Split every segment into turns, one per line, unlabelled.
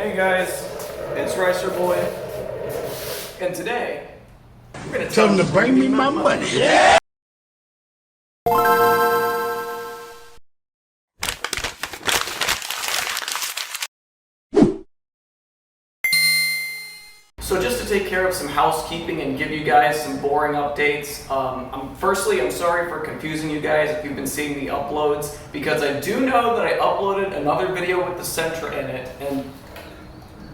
Hey guys, it's Chrysler Boy, and today we're gonna
Tell them to bring me my money. Yeah.
So just to take care of some housekeeping and give you guys some boring updates, firstly, I'm sorry for confusing you guys if you've been seeing the uploads, because I do know that I uploaded another video with the Sentra in it, and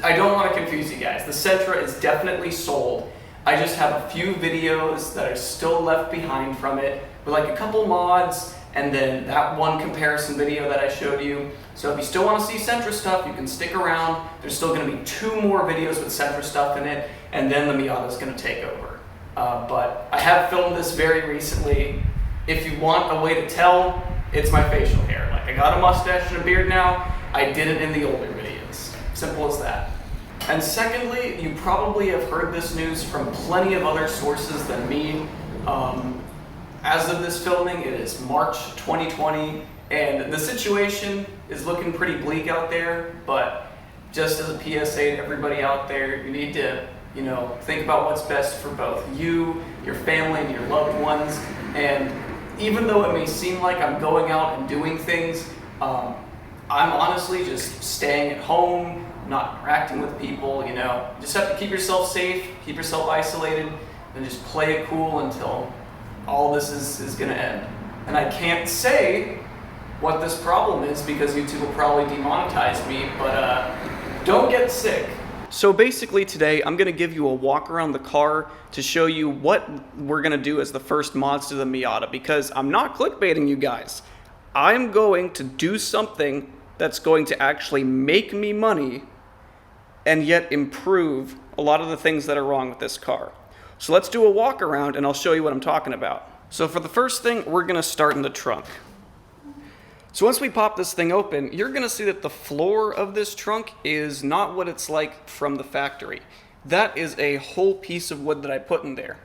I don't want to confuse you guys. The Sentra is definitely sold. I just have a few videos that are still left behind from it, with like a couple mods, and then that one comparison video that I showed you. So if you still want to see Sentra stuff, you can stick around. There's still going to be 2 more videos with Sentra stuff in it, and then the Miata is going to take over. But I have filmed this very recently. If you want a way to tell, it's my facial hair. Like, I got a mustache and a beard now. I did it in the older videos. Simple as that. And secondly, you probably have heard this news from plenty of other sources than me. As of this filming, it is March 2020, and the situation is looking pretty bleak out there, but just as a PSA to everybody out there, you need to, think about what's best for both you, your family, and your loved ones. And even though it may seem like I'm going out and doing things, I'm honestly just staying at home, not interacting with people, Just have to keep yourself safe, keep yourself isolated, and just play it cool until all this is going to end. And I can't say what this problem is because YouTube will probably demonetize me, but don't get sick. So basically today I'm going to give you a walk around the car to show you what we're going to do as the first mods to the Miata, because I'm not clickbaiting you guys. I'm going to do something that's going to actually make me money and yet improve a lot of the things that are wrong with this car. So let's do a walk around and I'll show you what I'm talking about. So for the first thing, we're gonna start in the trunk. So once we pop this thing open, you're gonna see that the floor of this trunk is not what it's like from the factory. That is a whole piece of wood that I put in there.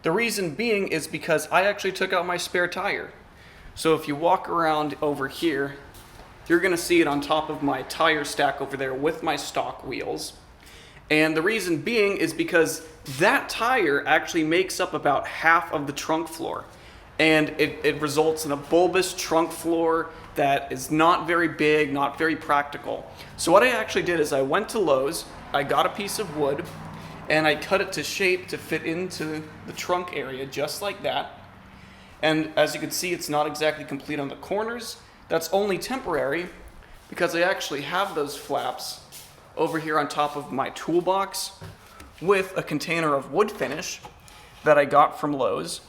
The reason being is because I actually took out my spare tire. So if you walk around over here, you're gonna see it on top of my tire stack over there with my stock wheels. And the reason being is because that tire actually makes up about half of the trunk floor. And it results in a bulbous trunk floor that is not very big, not very practical. So what I actually did is I went to Lowe's, I got a piece of wood, and I cut it to shape to fit into the trunk area just like that. And as you can see, it's not exactly complete on the corners. That's only temporary because I actually have those flaps over here on top of my toolbox with a container of wood finish that I got from Lowe's.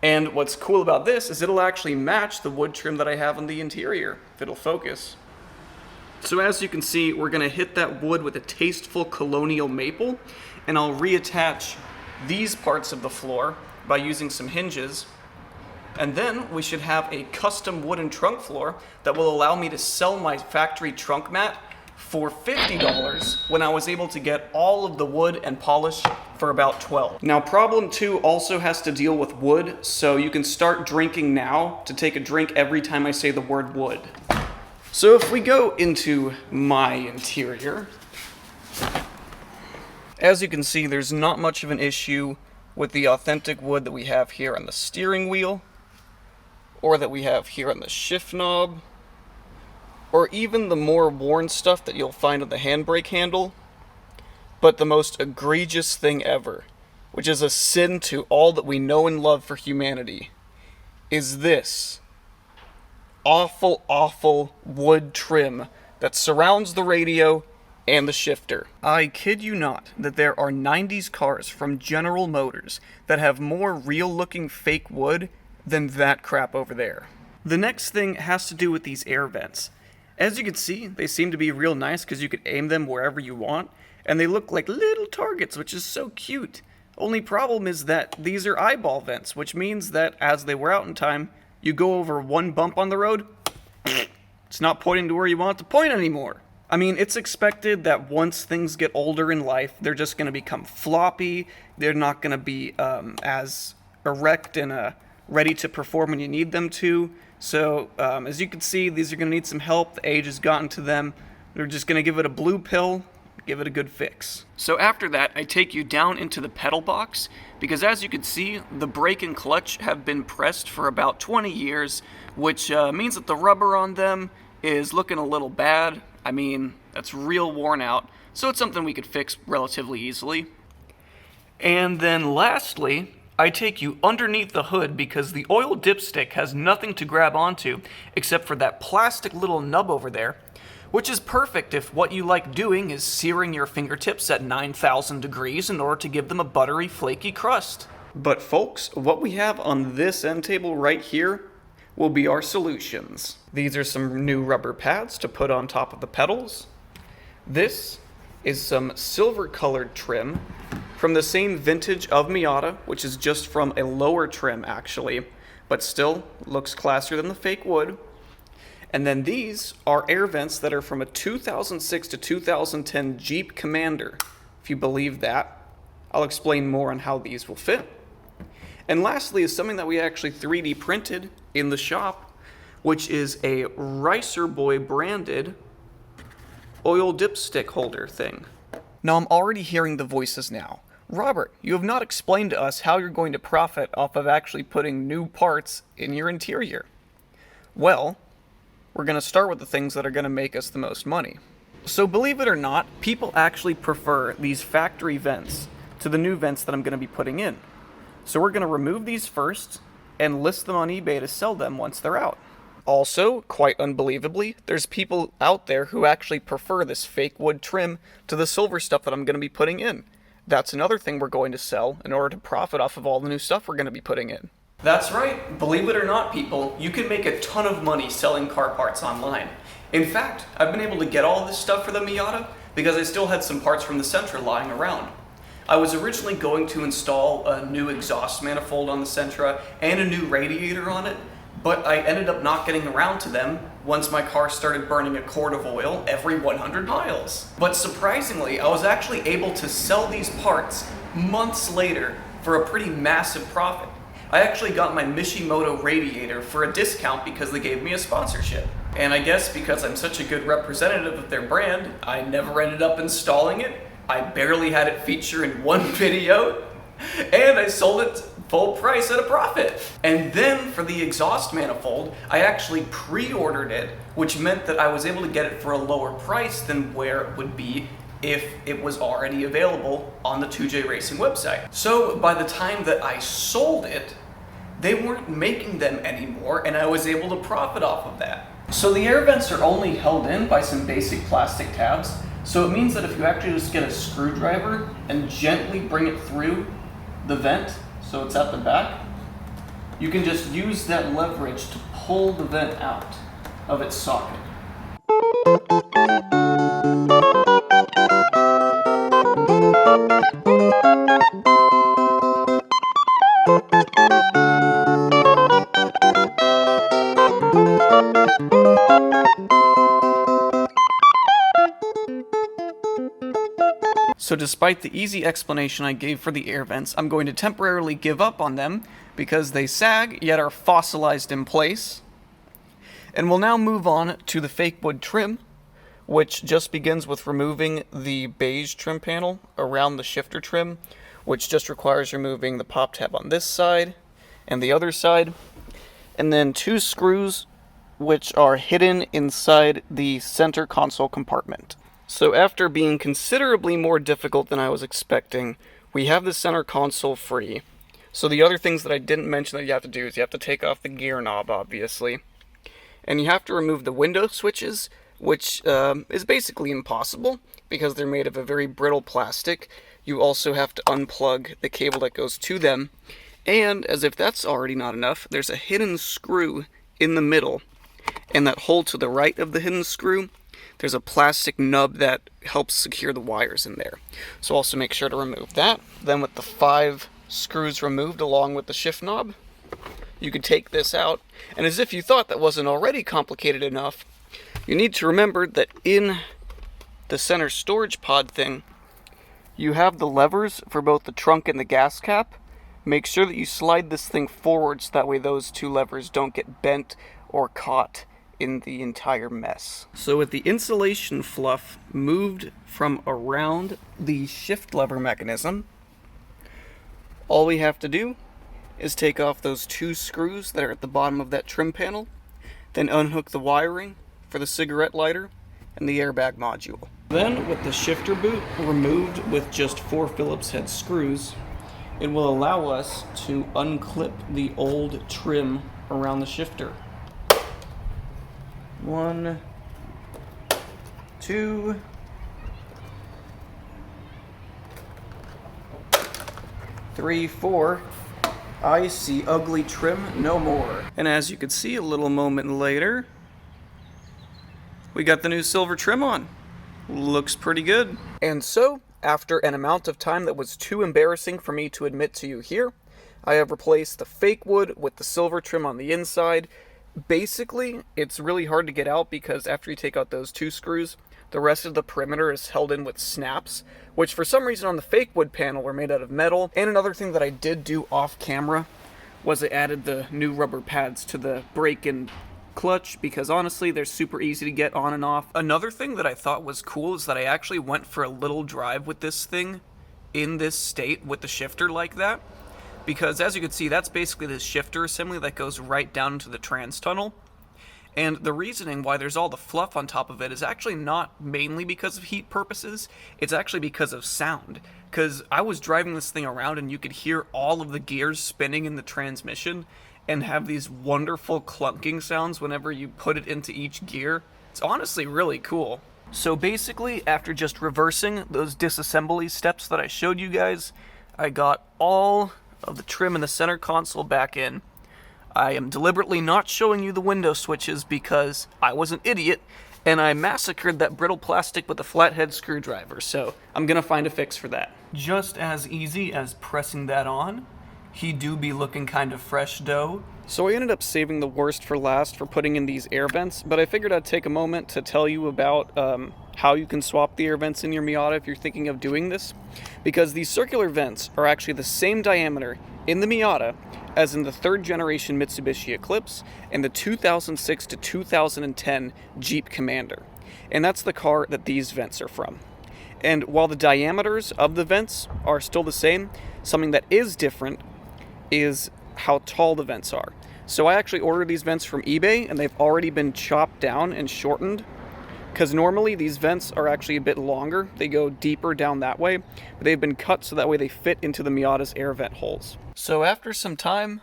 And what's cool about this is it'll actually match the wood trim that I have on the interior, if it'll focus. So as you can see, we're gonna hit that wood with a tasteful colonial maple, and I'll reattach these parts of the floor by using some hinges. And then we should have a custom wooden trunk floor that will allow me to sell my factory trunk mat for $50 when I was able to get all of the wood and polish for about $12. Now problem 2 also has to deal with wood, so you can start drinking now to take a drink every time I say the word wood. So if we go into my interior, as you can see, there's not much of an issue with the authentic wood that we have here on the steering wheel, or that we have here on the shift knob, or even the more worn stuff that you'll find on the handbrake handle. But the most egregious thing ever, which is a sin to all that we know and love for humanity, is this awful, awful wood trim that surrounds the radio and the shifter. I kid you not that there are 90s cars from General Motors that have more real-looking fake wood than that crap over there. The next thing has to do with these air vents. As you can see, they seem to be real nice because you can aim them wherever you want, and they look like little targets, which is so cute. Only problem is that these are eyeball vents, which means that as they wear out in time, you go over one bump on the road, it's not pointing to where you want it to point anymore. I mean, it's expected that once things get older in life, they're just going to become floppy, they're not going to be as erect and ready to perform when you need them to. So as you can see, these are going to need some help. The age has gotten to them. They're just going to give it a blue pill, give it a good fix. So after that, I take you down into the pedal box, because as you can see, the brake and clutch have been pressed for about 20 years, which means that the rubber on them is looking a little bad. I mean, that's real worn out, so it's something we could fix relatively easily. And then lastly, I take you underneath the hood because the oil dipstick has nothing to grab onto except for that plastic little nub over there, which is perfect if what you like doing is searing your fingertips at 9,000 degrees in order to give them a buttery, flaky crust. But folks, what we have on this end table right here will be our solutions. These are some new rubber pads to put on top of the pedals. This is some silver colored trim from the same vintage of Miata, which is just from a lower trim actually, but still looks classier than the fake wood. And then these are air vents that are from a 2006 to 2010 Jeep Commander, if you believe that. I'll explain more on how these will fit. And lastly is something that we actually 3D printed in the shop, which is a Ricer Boy branded oil dipstick holder thing. Now I'm already hearing the voices now. Robert, you have not explained to us how you're going to profit off of actually putting new parts in your interior. Well, we're going to start with the things that are going to make us the most money. So believe it or not, people actually prefer these factory vents to the new vents that I'm going to be putting in. So we're going to remove these first and list them on eBay to sell them once they're out. Also, quite unbelievably, there's people out there who actually prefer this fake wood trim to the silver stuff that I'm going to be putting in. That's another thing we're going to sell in order to profit off of all the new stuff we're going to be putting in. That's right. Believe it or not, people, you can make a ton of money selling car parts online. In fact, I've been able to get all this stuff for the Miata because I still had some parts from the Sentra lying around. I was originally going to install a new exhaust manifold on the Sentra and a new radiator on it, but I ended up not getting around to them once my car started burning a quart of oil every 100 miles. But surprisingly, I was actually able to sell these parts months later for a pretty massive profit. I actually got my Mishimoto radiator for a discount because they gave me a sponsorship. And I guess because I'm such a good representative of their brand, I never ended up installing it. I barely had it feature in one video, and I sold it full price at a profit. And then for the exhaust manifold, I actually pre-ordered it, which meant that I was able to get it for a lower price than where it would be if it was already available on the 2J Racing website. So by the time that I sold it, they weren't making them anymore, and I was able to profit off of that. So the air vents are only held in by some basic plastic tabs, so it means that if you actually just get a screwdriver and gently bring it through the vent, so it's at the back, you can just use that leverage to pull the vent out of its socket. So despite the easy explanation I gave for the air vents, I'm going to temporarily give up on them because they sag yet are fossilized in place. And we'll now move on to the fake wood trim, which just begins with removing the beige trim panel around the shifter trim, which just requires removing the pop tab on this side and the other side, and then two screws which are hidden inside the center console compartment. So after being considerably more difficult than I was expecting, we have the center console free. So the other things that I didn't mention that you have to do is you have to take off the gear knob, obviously. And you have to remove the window switches, which is basically impossible because they're made of a very brittle plastic. You also have to unplug the cable that goes to them. And as if that's already not enough, there's a hidden screw in the middle. And that hole to the right of the hidden screw, there's a plastic nub that helps secure the wires in there. So also make sure to remove that. Then with the 5 screws removed along with the shift knob, you can take this out. And as if you thought that wasn't already complicated enough, you need to remember that in the center storage pod thing, you have the levers for both the trunk and the gas cap. Make sure that you slide this thing forward so that way those 2 levers don't get bent or caught in the entire mess. So with the insulation fluff moved from around the shift lever mechanism, all we have to do is take off those 2 screws that are at the bottom of that trim panel, then unhook the wiring for the cigarette lighter and the airbag module. Then, with the shifter boot removed with just 4 Phillips head screws, it will allow us to unclip the old trim around the shifter. 1, 2, 3, 4. I see ugly trim no more. And as you can see a little moment later, we got the new silver trim on. Looks pretty good. And so, after an amount of time that was too embarrassing for me to admit to you here, I have replaced the fake wood with the silver trim on the inside. Basically, it's really hard to get out because after you take out those 2 screws, the rest of the perimeter is held in with snaps, which for some reason on the fake wood panel were made out of metal. And another thing that I did do off camera was I added the new rubber pads to the brake and clutch, because honestly they're super easy to get on and off. Another thing that I thought was cool is that I actually went for a little drive with this thing in this state with the shifter like that, because as you can see, that's basically the shifter assembly that goes right down into the trans tunnel. And the reasoning why there's all the fluff on top of it is actually not mainly because of heat purposes, it's actually because of sound. Because I was driving this thing around and you could hear all of the gears spinning in the transmission and have these wonderful clunking sounds whenever you put it into each gear. It's honestly really cool. So basically, after just reversing those disassembly steps that I showed you guys, I got all of the trim in the center console back in. I am deliberately not showing you the window switches because I was an idiot and I massacred that brittle plastic with a flathead screwdriver, so I'm gonna find a fix for that. Just as easy as pressing that on, he do be looking kind of fresh dough. So I ended up saving the worst for last for putting in these air vents, but I figured I'd take a moment to tell you about how you can swap the air vents in your Miata if you're thinking of doing this, because these circular vents are actually the same diameter in the Miata as in the 3rd generation Mitsubishi Eclipse and the 2006 to 2010 Jeep Commander. And that's the car that these vents are from. And while the diameters of the vents are still the same, something that is different is how tall the vents are. So I actually ordered these vents from eBay and they've already been chopped down and shortened, because normally these vents are actually a bit longer. They go deeper down that way, but they've been cut so that way they fit into the Miata's air vent holes. So after some time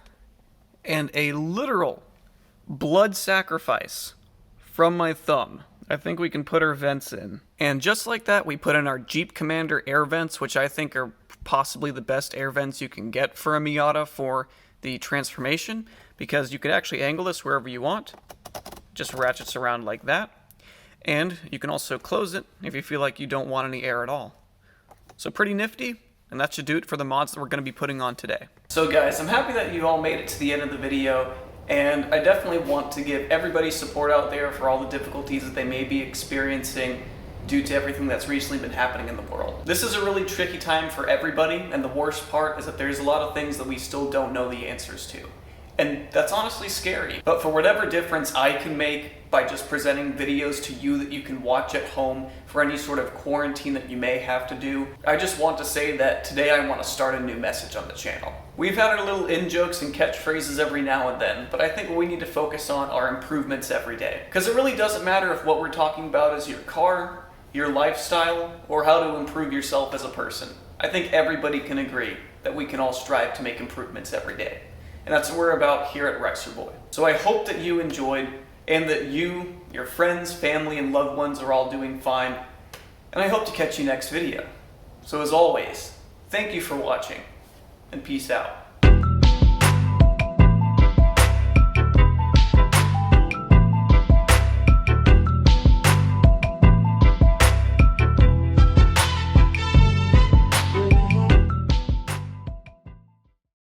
and a literal blood sacrifice from my thumb, I think we can put our vents in. And just like that, we put in our Jeep Commander air vents, which I think are possibly the best air vents you can get for a Miata for the transformation, because you can actually angle this wherever you want. Just ratchets around like that. And you can also close it if you feel like you don't want any air at all. So pretty nifty, and that should do it for the mods that we're going to be putting on today. So guys, I'm happy that you all made it to the end of the video, and I definitely want to give everybody support out there for all the difficulties that they may be experiencing due to everything that's recently been happening in the world. This is a really tricky time for everybody, and the worst part is that there's a lot of things that we still don't know the answers to. And that's honestly scary. But for whatever difference I can make by just presenting videos to you that you can watch at home for any sort of quarantine that you may have to do, I just want to say that today I want to start a new message on the channel. We've had our little in-jokes and catchphrases every now and then, but I think what we need to focus on are improvements every day. Because it really doesn't matter if what we're talking about is your car, your lifestyle, or how to improve yourself as a person. I think everybody can agree that we can all strive to make improvements every day. And that's what we're about here at Chrysler Boy. So I hope that you enjoyed, and that you, your friends, family, and loved ones are all doing fine. And I hope to catch you next video. So as always, thank you for watching, and peace out.